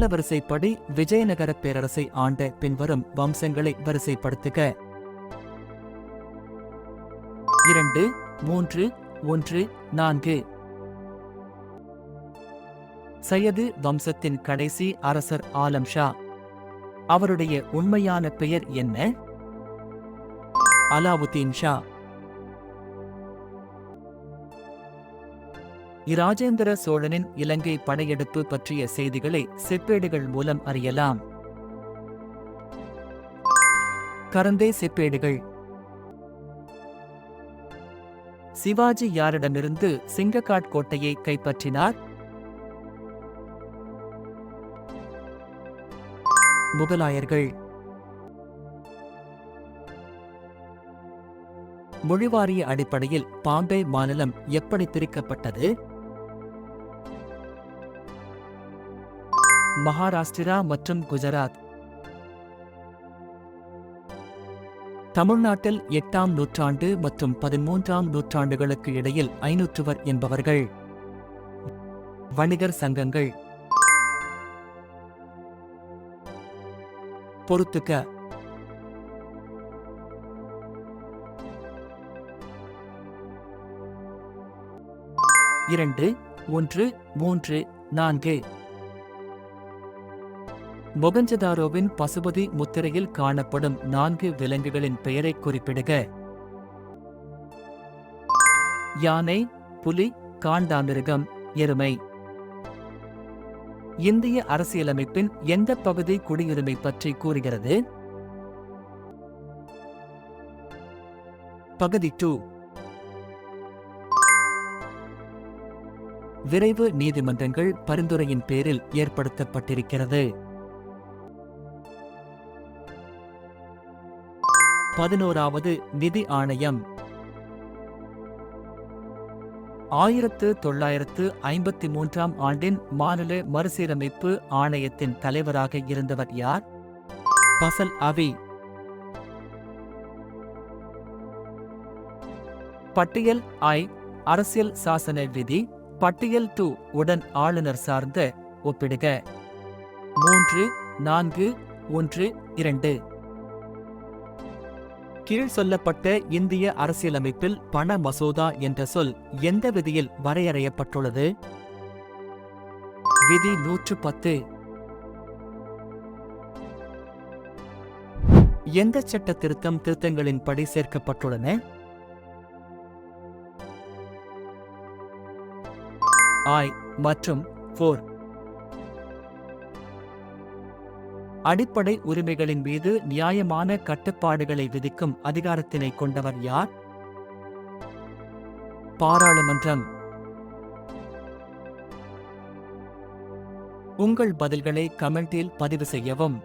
காலவரிசைப்படி விஜயநகர பேரரசை ஆண்ட பின்வரும் வம்சங்களை வரிசைப்படுத்துக. 2, 3, 1, 4. சையது வம்சத்தின் கடைசி அரசர் ஆலம் ஷா. அவருடைய உண்மையான பெயர் என்ன? அலாவுதீன் ஷா. இராஜேந்திர சோழனின் இலங்கை படையெடுப்பு பற்றிய செய்திகளை செப்பேடுகள் மூலம் அறியலாம். கரந்தை செப்பேடுகள். சிவாஜி யாரிடமிருந்து சிங்கக்காட் கோட்டையை கைப்பற்றினார்? முகலாயர்கள். மொழிவாரிய அடிப்படையில் பாம்பே மாநிலம் எப்படி பிரிக்கப்பட்டது? மகாராஷ்டிரா மற்றும் குஜராத். தமிழ்நாட்டில் 8ஆம் நூற்றாண்டு மற்றும் 13ஆம் நூற்றாண்டுகளுக்கு இடையில் ஐநூற்றுவர் என்பவர்கள். வணிகர் சங்கங்கள். பொறுத்துக்க. இரண்டு, 1, 3, 4. மொகஞ்சதாரோவின் பசுபதி முத்திரையில் காணப்படும் 4 விலங்குகளின் பெயரை குறிப்பிடுக. யானை, புலி, காண்டாமிருகம், எருமை. இந்திய அரசியலமைப்பின் எந்த பகுதி குடியுரிமை பற்றி கூறுகிறது? பகுதி 2. விரைவு நீதிமன்றங்கள் பரிந்துரையின் பேரில் ஏற்படுத்தப்பட்டிருக்கிறது. 11வது நிதி ஆணையம். 1953ஆம் ஆண்டின் மாநில மறுசீரமைப்பு ஆணையத்தின் தலைவராக இருந்தவர் யார்? பசல் அவி. பட்டியல் I அரசியல் சாசன விதி. பட்டியல் 2 உடன் ஆளுநர் சார்ந்த ஒப்பிடுக. 3, 4, 1, 2. கீழ் சொல்லப்பட்ட இந்திய அரசியலமைப்பில் பண மசோதா என்ற சொல் எந்த விதியில் வரையறையப்பட்டுள்ளது? விதி 110. எந்த சட்ட திருத்தங்களின்படி சேர்க்கப்பட்டுள்ளன? I மற்றும் 4. அடிப்படை உரிமைகளின் மீது நியாயமான கட்டுப்பாடுகளை விதிக்கும் அதிகாரத்தினை கொண்டவர் யார்? பாராளுமன்றம். உங்கள் பதில்களை கமெண்டில் பதிவு செய்யவும்.